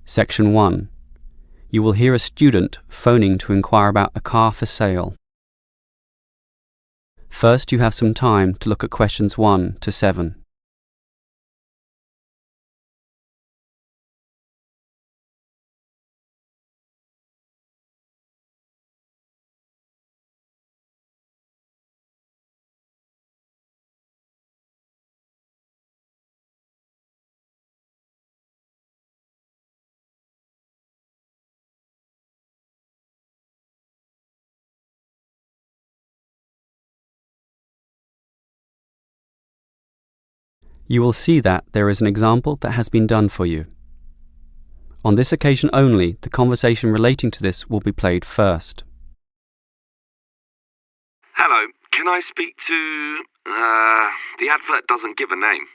Section 1. You will hear a student phoning to inquire about a car for sale. First, you have some time to look at questions 1 to 7. You will see that there is an example that has been done for you. On this occasion only, the conversation relating to this will be played first. Hello, can I speak to... the advert doesn't give a name.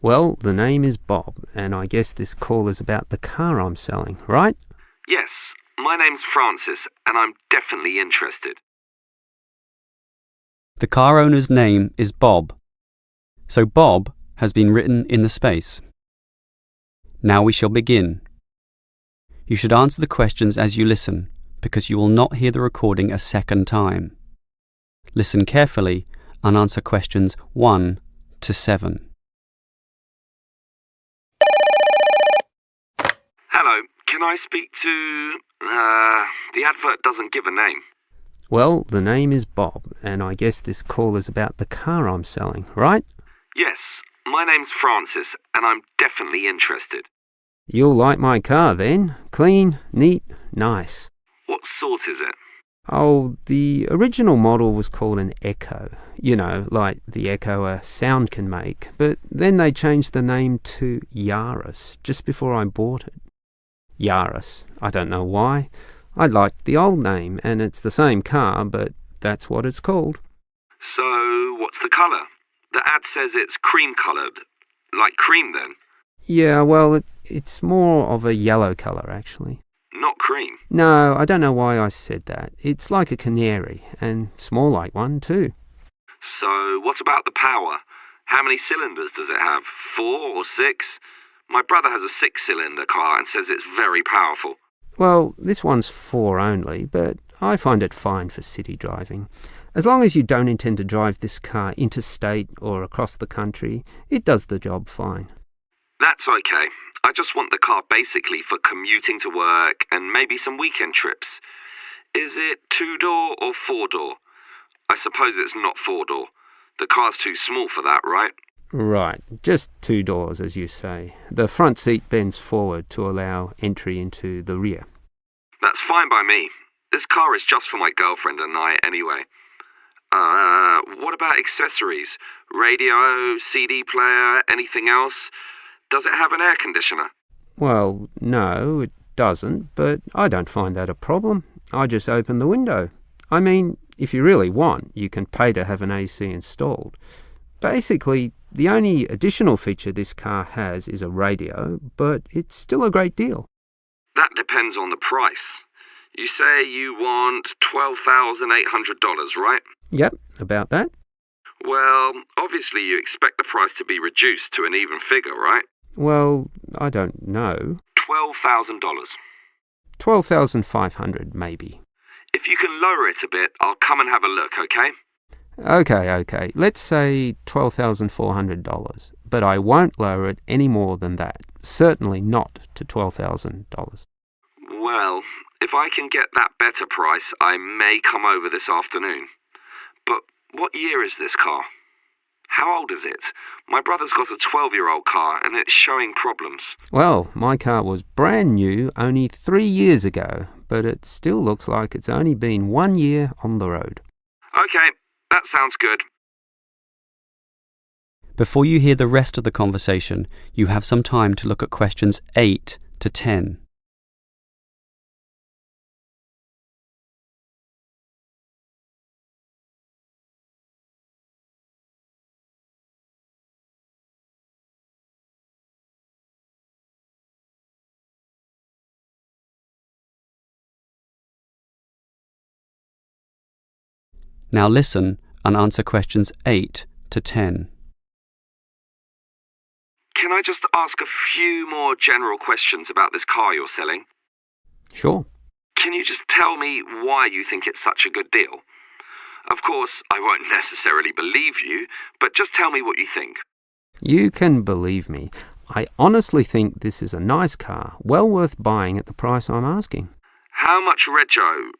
Well, the name is Bob, and I guess this call is about the car I'm selling, right? Yes, my name's Francis, and I'm definitely interested. The car owner's name is Bob, so Bob has been written in the space. Now we shall begin. You should answer the questions as you listen, because you will not hear the recording a second time. Listen carefully and answer questions 1 to 7. Hello, can I speak to... the advert doesn't give a name. Well, the name is Bob, and I guess this call is about the car I'm selling, right? Yes, my name's Francis, and I'm definitely interested. You'll like my car then. Clean, neat, nice. What sort is it? Oh, the original model was called an Echo. You know, like the echo a sound can make. But then they changed the name to Yaris just before I bought it. Yaris. I don't know why. I liked the old name, and it's the same car, but that's what it's called. So, what's the colour? The ad says it's cream-coloured. Like cream, then? Yeah, well, it's more of a yellow colour, actually. Not cream? No, I don't know why I said that. It's like a canary, and small like one, too. So, what about the power? How many cylinders does it have? 4 or 6? My brother has a 6-cylinder car and says it's very powerful. Well, this one's 4 only, but I find it fine for city driving. As long as you don't intend to drive this car interstate or across the country, it does the job fine. That's okay. I just want the car basically for commuting to work and maybe some weekend trips. Is it 2-door or 4-door? I suppose it's not 4-door. The car's too small for that, right? Right, just 2 doors, as you say. The front seat bends forward to allow entry into the rear. That's fine by me. This car is just for my girlfriend and I anyway. What about accessories? Radio, CD player, anything else? Does it have an air conditioner? Well, no, it doesn't, but I don't find that a problem. I just open the window. I mean, if you really want, you can pay to have an AC installed. Basically, the only additional feature this car has is a radio, but it's still a great deal. That depends on the price. You say you want $12,800, right? Yep, about that. Well, obviously you expect the price to be reduced to an even figure, right? Well, I don't know. $12,000. $12,500, maybe. If you can lower it a bit, I'll come and have a look, okay? Okay. Let's say $12,400, but I won't lower it any more than that. Certainly not to $12,000. Well, if I can get that better price, I may come over this afternoon. But what year is this car? How old is it? My brother's got a 12-year-old car and it's showing problems. Well, my car was brand new only 3 years ago, but it still looks like it's only been 1 year on the road. Okay, that sounds good. Before you hear the rest of the conversation, you have some time to look at questions 8 to 10. Now listen and answer questions 8 to 10. Can I just ask a few more general questions about this car you're selling? Sure. Can you just tell me why you think it's such a good deal? Of course, I won't necessarily believe you, but just tell me what you think. You can believe me. I honestly think this is a nice car, well worth buying at the price I'm asking. How much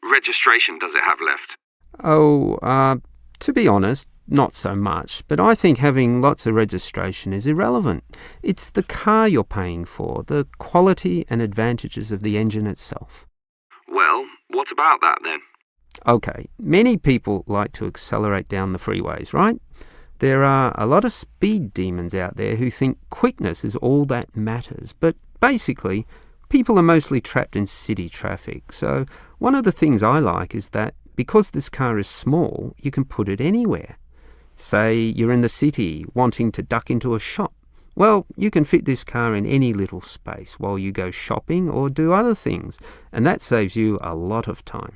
registration does it have left? To be honest, not so much, but I think having lots of registration is irrelevant. It's the car you're paying for, the quality and advantages of the engine itself. Well, what about that then? Okay, many people like to accelerate down the freeways, right? There are a lot of speed demons out there who think quickness is all that matters, but basically, people are mostly trapped in city traffic. So one of the things I like is that because this car is small, you can put it anywhere. Say you're in the city wanting to duck into a shop. Well, you can fit this car in any little space while you go shopping or do other things, and that saves you a lot of time.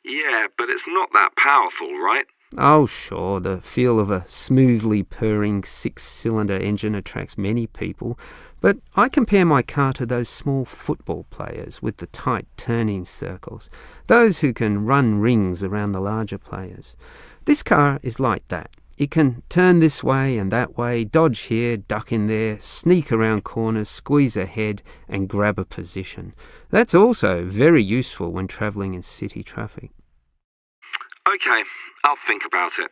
Yeah, but it's not that powerful, right? Oh, sure, the feel of a smoothly purring 6-cylinder engine attracts many people, but I compare my car to those small football players with the tight turning circles, those who can run rings around the larger players. This car is like that. It can turn this way and that way, dodge here, duck in there, sneak around corners, squeeze ahead and grab a position. That's also very useful when travelling in city traffic. Okay, I'll think about it.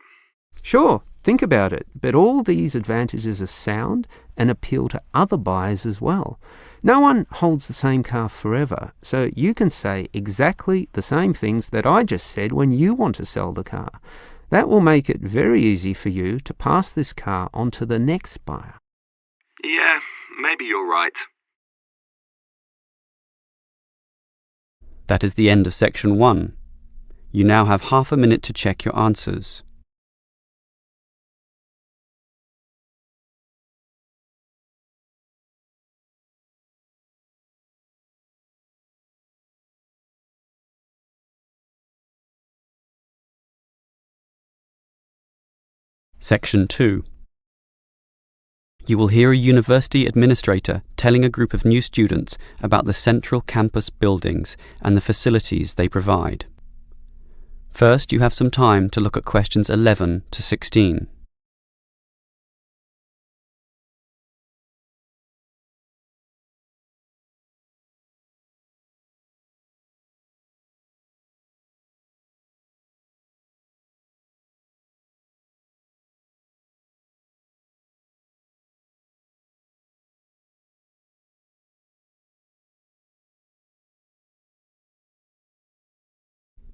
Sure, think about it, but all these advantages are sound and appeal to other buyers as well. No one holds the same car forever, so you can say exactly the same things that I just said when you want to sell the car. That will make it very easy for you to pass this car on to the next buyer. Yeah, maybe you're right. That is the end of section 1. You now have half a minute to check your answers. Section 2. You will hear a university administrator telling a group of new students about the central campus buildings and the facilities they provide. First, you have some time to look at questions 11 to 16.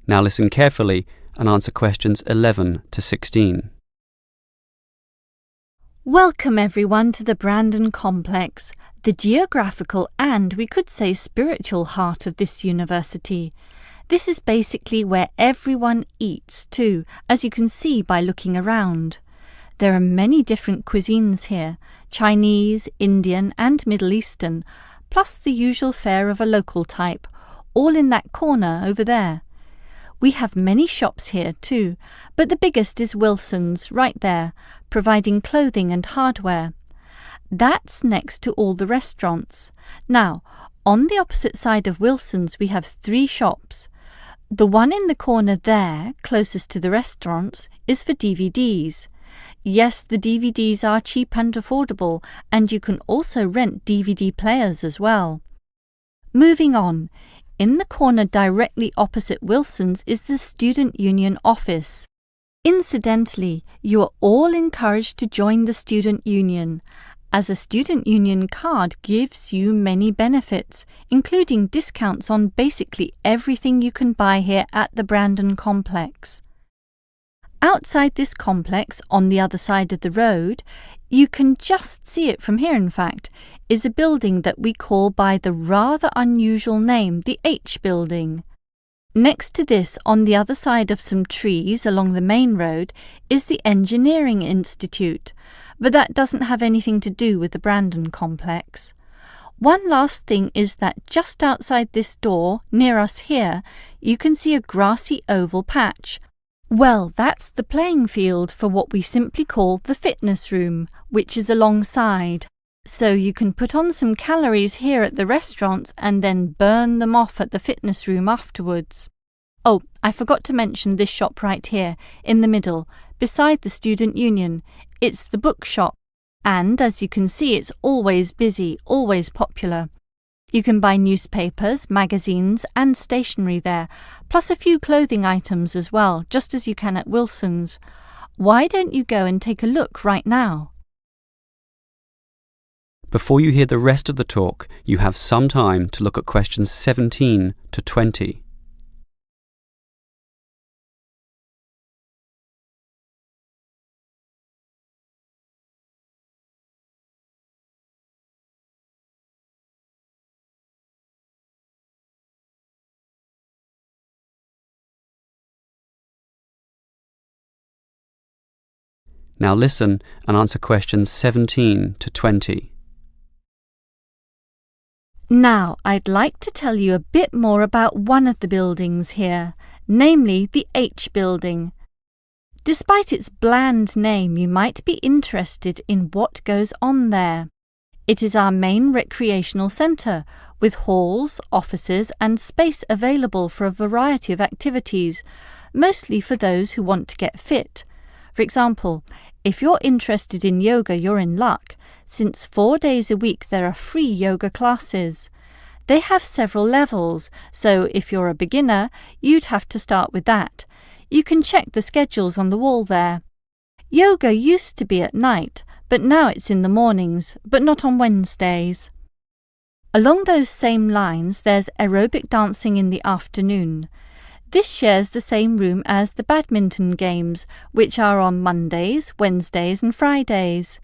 Now listen carefully and answer questions 11 to 16. Welcome everyone to the Brandon Complex, the geographical and, we could say, spiritual heart of this university. This is basically where everyone eats too, as you can see by looking around. There are many different cuisines here, Chinese, Indian and Middle Eastern, plus the usual fare of a local type, all in that corner over there. We have many shops here too, but the biggest is Wilson's, right there, providing clothing and hardware. That's next to all the restaurants. Now, on the opposite side of Wilson's we have 3 shops. The one in the corner there, closest to the restaurants, is for DVDs. Yes, the DVDs are cheap and affordable, and you can also rent DVD players as well. Moving on. In the corner directly opposite Wilson's is the Student Union office. Incidentally, you are all encouraged to join the Student Union, as a Student Union card gives you many benefits, including discounts on basically everything you can buy here at the Brandon Complex. Outside this complex, on the other side of the road, you can just see it from here in fact, is a building that we call by the rather unusual name, the H Building. Next to this, on the other side of some trees along the main road, is the Engineering Institute, but that doesn't have anything to do with the Brandon Complex. One last thing is that just outside this door, near us here, you can see a grassy oval patch. Well, that's the playing field for what we simply call the fitness room, which is alongside. So you can put on some calories here at the restaurant and then burn them off at the fitness room afterwards. Oh, I forgot to mention this shop right here, in the middle, beside the Student Union. It's the bookshop, and as you can see, it's always busy, always popular. You can buy newspapers, magazines, and stationery there, plus a few clothing items as well, just as you can at Wilson's. Why don't you go and take a look right now? Before you hear the rest of the talk, you have some time to look at questions 17 to 20. Now listen and answer questions 17 to 20. Now, I'd like to tell you a bit more about one of the buildings here, namely the H building. Despite its bland name, you might be interested in what goes on there. It is our main recreational centre, with halls, offices and space available for a variety of activities, mostly for those who want to get fit. For example, if you're interested in yoga, you're in luck, since 4 days a week there are free yoga classes. They have several levels, so if you're a beginner, you'd have to start with that. You can check the schedules on the wall there. Yoga used to be at night, but now it's in the mornings, but not on Wednesdays. Along those same lines, there's aerobic dancing in the afternoon. This shares the same room as the badminton games, which are on Mondays, Wednesdays and Fridays.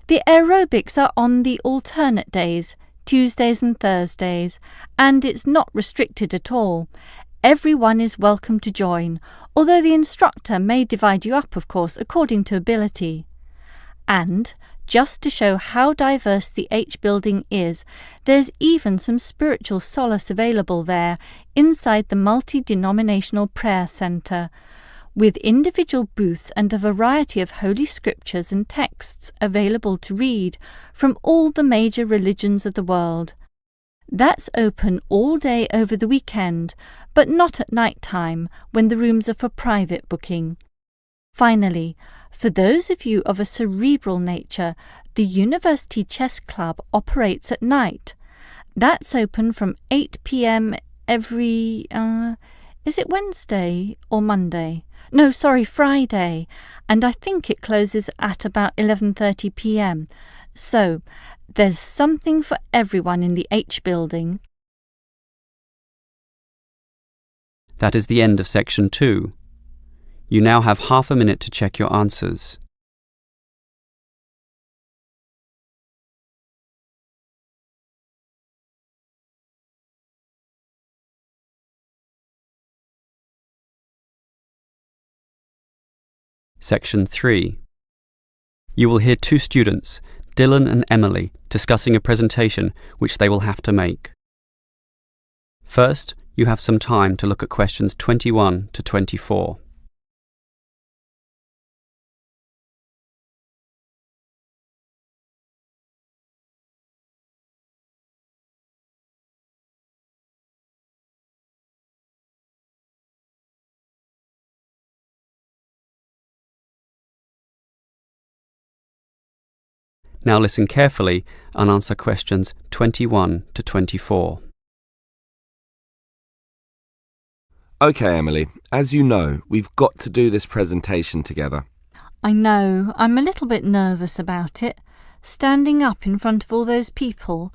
The aerobics are on the alternate days, Tuesdays and Thursdays, and it's not restricted at all. Everyone is welcome to join, although the instructor may divide you up, of course, according to ability. And, just to show how diverse the H building is, there's even some spiritual solace available there inside the multi-denominational prayer centre, with individual booths and a variety of holy scriptures and texts available to read from all the major religions of the world. That's open all day over the weekend, but not at night time when the rooms are for private booking. Finally, for those of you of a cerebral nature, the University Chess Club operates at night. That's open from 8 p.m. every, is it Wednesday or Monday? No, sorry, Friday. And I think it closes at about 11:30 p.m. So, there's something for everyone in the H building. That is the end of section 2. You now have half a minute to check your answers. Section 3. You will hear 2 students, Dylan and Emily, discussing a presentation which they will have to make. First, you have some time to look at questions 21 to 24. Now listen carefully and answer questions 21 to 24. Okay, Emily, as you know, we've got to do this presentation together. I know, I'm a little bit nervous about it, standing up in front of all those people.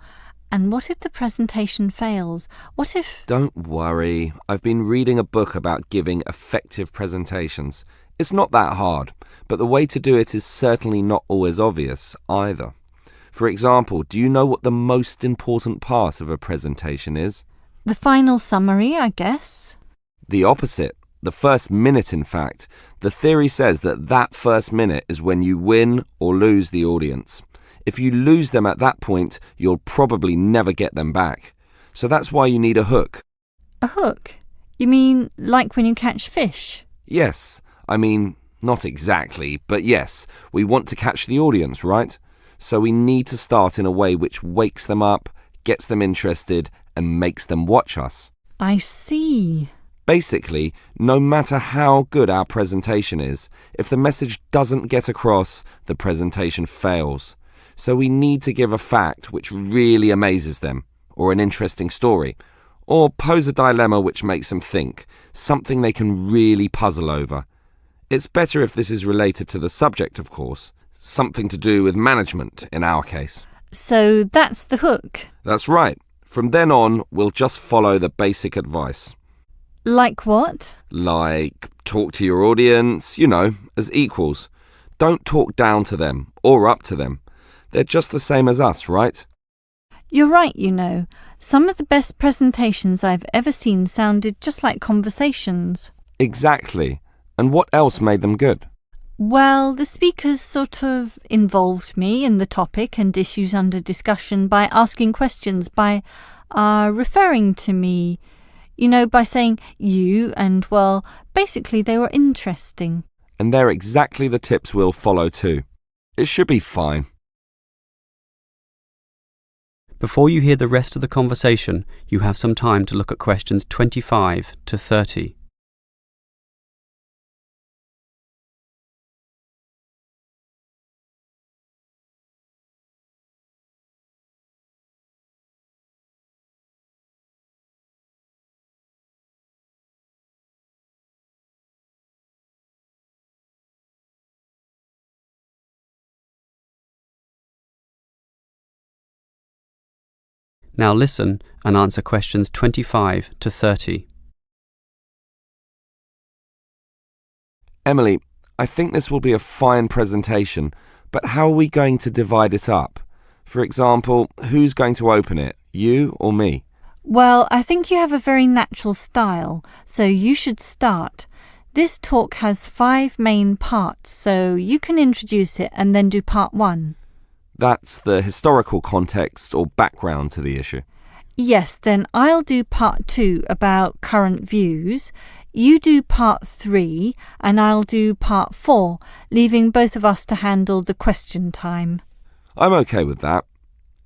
And what if the presentation fails? What if... Don't worry, I've been reading a book about giving effective presentations. It's not that hard, but the way to do it is certainly not always obvious either. For example, do you know what the most important part of a presentation is? The final summary, I guess. The opposite. The first minute, in fact. The theory says that first minute is when you win or lose the audience. If you lose them at that point, you'll probably never get them back. So that's why you need a hook. A hook? You mean like when you catch fish? Yes, I mean, not exactly, but yes, we want to catch the audience, right? So we need to start in a way which wakes them up, gets them interested, and makes them watch us. I see. Basically, no matter how good our presentation is, if the message doesn't get across, the presentation fails. So we need to give a fact which really amazes them, or an interesting story, or pose a dilemma which makes them think, something they can really puzzle over. It's better if this is related to the subject, of course, something to do with management in our case. So that's the hook. That's right. From then on, we'll just follow the basic advice. Like what? Like, talk to your audience, as equals. Don't talk down to them or up to them. They're just the same as us, right? You're right, Some of the best presentations I've ever seen sounded just like conversations. Exactly. And what else made them good? Well, the speakers sort of involved me in the topic and issues under discussion by asking questions, by referring to me, by saying you, and, well, basically they were interesting. And they're exactly the tips we'll follow too. It should be fine. Before you hear the rest of the conversation, you have some time to look at questions 25 to 30. Now listen and answer questions 25 to 30. Emily, I think this will be a fine presentation, but how are we going to divide it up? For example, who's going to open it, you or me? Well, I think you have a very natural style, so you should start. This talk has 5 main parts, so you can introduce it and then do part 1. That's the historical context or background to the issue. Yes, then I'll do part 2 about current views. You do part 3 and I'll do part 4, leaving both of us to handle the question time. I'm okay with that.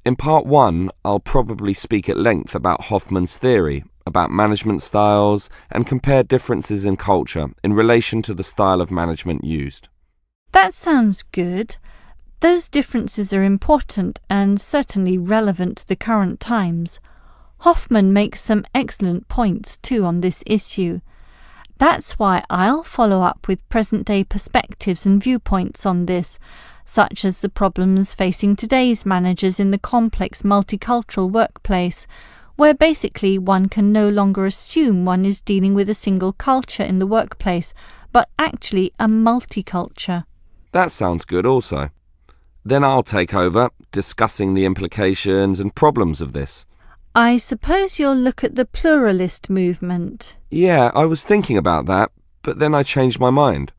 In part 1, I'll probably speak at length about Hoffman's theory, about management styles, and compare differences in culture in relation to the style of management used. That sounds good. Those differences are important and certainly relevant to the current times. Hoffman makes some excellent points too on this issue. That's why I'll follow up with present-day perspectives and viewpoints on this, such as the problems facing today's managers in the complex multicultural workplace, where basically one can no longer assume one is dealing with a single culture in the workplace, but actually a multiculture. That sounds good also. Then I'll take over, discussing the implications and problems of this. I suppose you'll look at the pluralist movement. Yeah, I was thinking about that, but then I changed my mind.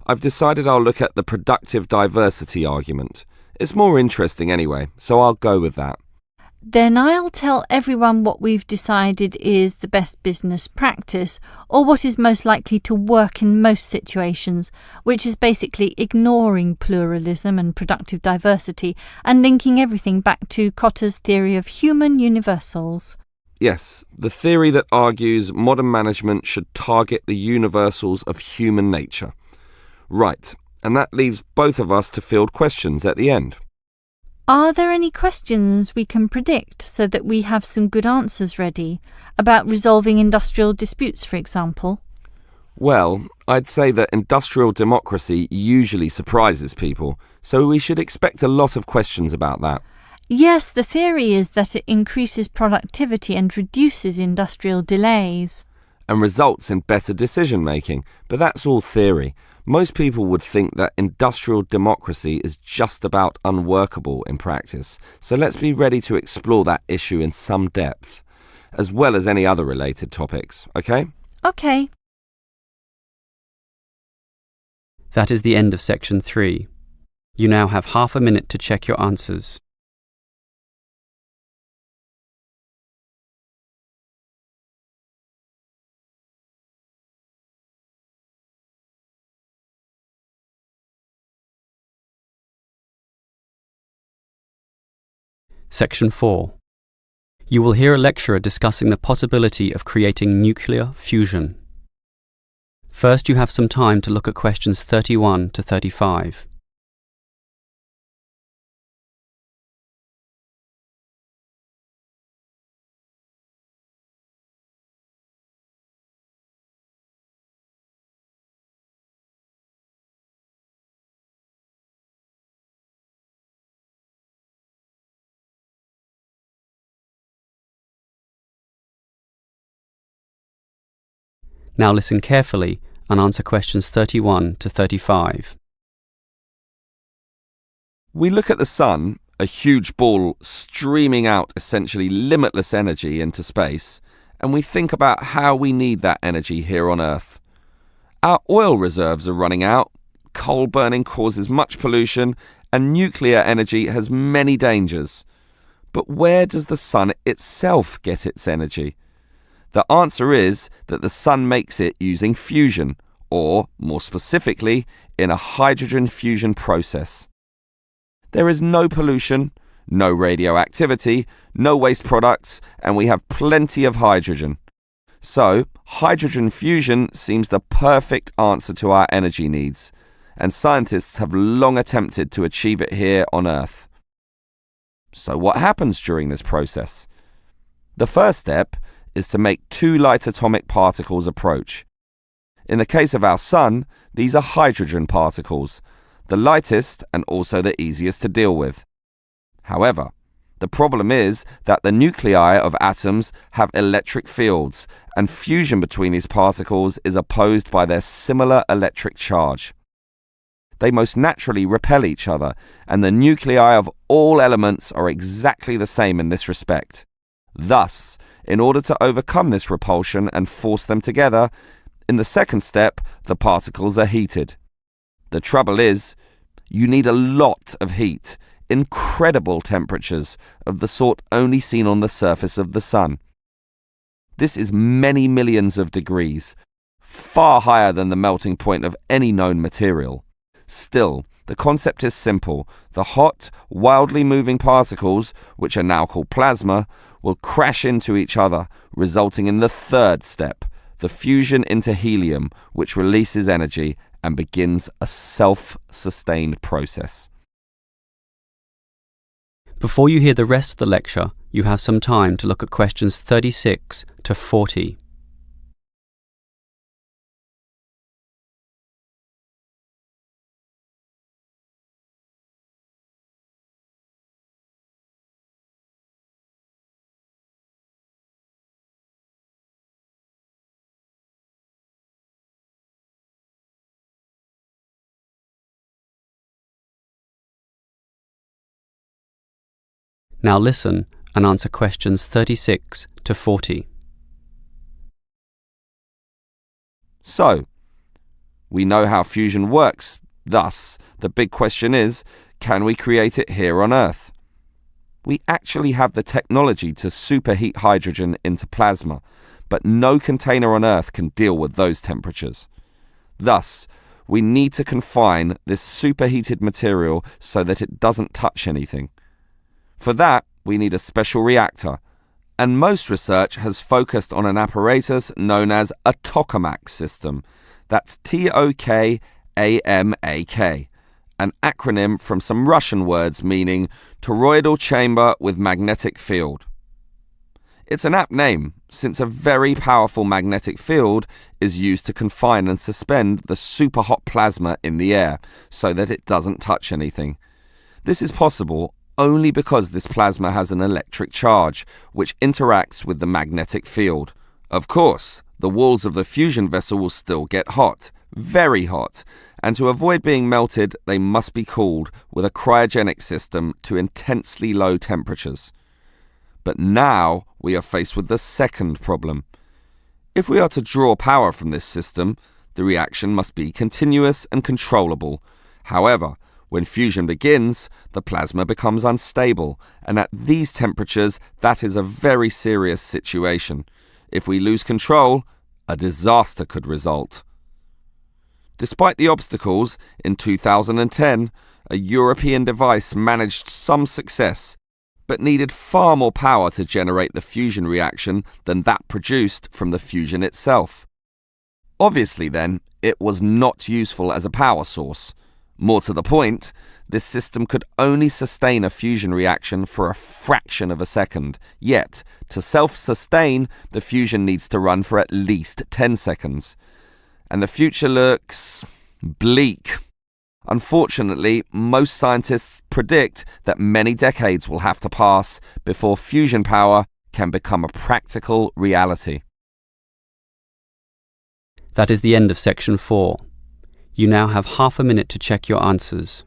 I've decided I'll look at the productive diversity argument. It's more interesting anyway, so I'll go with that. Then I'll tell everyone what we've decided is the best business practice, or what is most likely to work in most situations, which is basically ignoring pluralism and productive diversity and linking everything back to Kotter's theory of human universals. Yes, the theory that argues modern management should target the universals of human nature. Right, and that leaves both of us to field questions at the end. Are there any questions we can predict so that we have some good answers ready? About resolving industrial disputes, for example? Well, I'd say that industrial democracy usually surprises people, so we should expect a lot of questions about that. Yes, the theory is that it increases productivity and reduces industrial delays. And results in better decision-making, but that's all theory. Most people would think that industrial democracy is just about unworkable in practice, so let's be ready to explore that issue in some depth, as well as any other related topics, okay? Okay. That is the end of section 3. You now have half a minute to check your answers. Section 4. You will hear a lecturer discussing the possibility of creating nuclear fusion. First, you have some time to look at questions 31 to 35. Now listen carefully and answer questions 31 to 35. We look at the sun, a huge ball streaming out essentially limitless energy into space, and we think about how we need that energy here on Earth. Our oil reserves are running out, coal burning causes much pollution, and nuclear energy has many dangers. But where does the sun itself get its energy? The answer is that the sun makes it using fusion, or, more specifically, in a hydrogen fusion process. There is no pollution, no radioactivity, no waste products, and we have plenty of hydrogen. So, hydrogen fusion seems the perfect answer to our energy needs, and scientists have long attempted to achieve it here on Earth. So what happens during this process? The first step is to make two light atomic particles approach. In the case of our sun, these are hydrogen particles, the lightest and also the easiest to deal with. However, the problem is that the nuclei of atoms have electric fields, and fusion between these particles is opposed by their similar electric charge. They most naturally repel each other, and the nuclei of all elements are exactly the same in this respect. Thus, in order to overcome this repulsion and force them together, in the second step, the particles are heated. The trouble is, you need a lot of heat, incredible temperatures of the sort only seen on the surface of the sun. This is many millions of degrees, far higher than the melting point of any known material. Still, the concept is simple. The hot, wildly moving particles, which are now called plasma, will crash into each other, resulting in the third step, the fusion into helium, which releases energy and begins a self-sustained process. Before you hear the rest of the lecture, you have some time to look at questions 36 to 40. Now listen and answer questions 36 to 40. So, we know how fusion works. Thus, the big question is, can we create it here on Earth? We actually have the technology to superheat hydrogen into plasma, but no container on Earth can deal with those temperatures. Thus, we need to confine this superheated material so that it doesn't touch anything. For that, we need a special reactor, and most research has focused on an apparatus known as a tokamak system. That's Tokamak, an acronym from some Russian words meaning toroidal chamber with magnetic field. It's an apt name, since a very powerful magnetic field is used to confine and suspend the super hot plasma in the air so that it doesn't touch anything. This is possible only because this plasma has an electric charge, which interacts with the magnetic field. Of course, the walls of the fusion vessel will still get hot, very hot, and to avoid being melted, they must be cooled with a cryogenic system to intensely low temperatures. But now we are faced with the second problem. If we are to draw power from this system, the reaction must be continuous and controllable. However, when fusion begins, the plasma becomes unstable, and at these temperatures, that is a very serious situation. If we lose control, a disaster could result. Despite the obstacles, in 2010, a European device managed some success. but needed far more power to generate the fusion reaction than that produced from the fusion itself. Obviously then, it was not useful as a power source. More to the point, this system could only sustain a fusion reaction for a fraction of a second, yet, to self-sustain, the fusion needs to run for at least 10 seconds. And the future looks bleak. Unfortunately, most scientists predict that many decades will have to pass before fusion power can become a practical reality. That is the end of section 4. You now have half a minute to check your answers.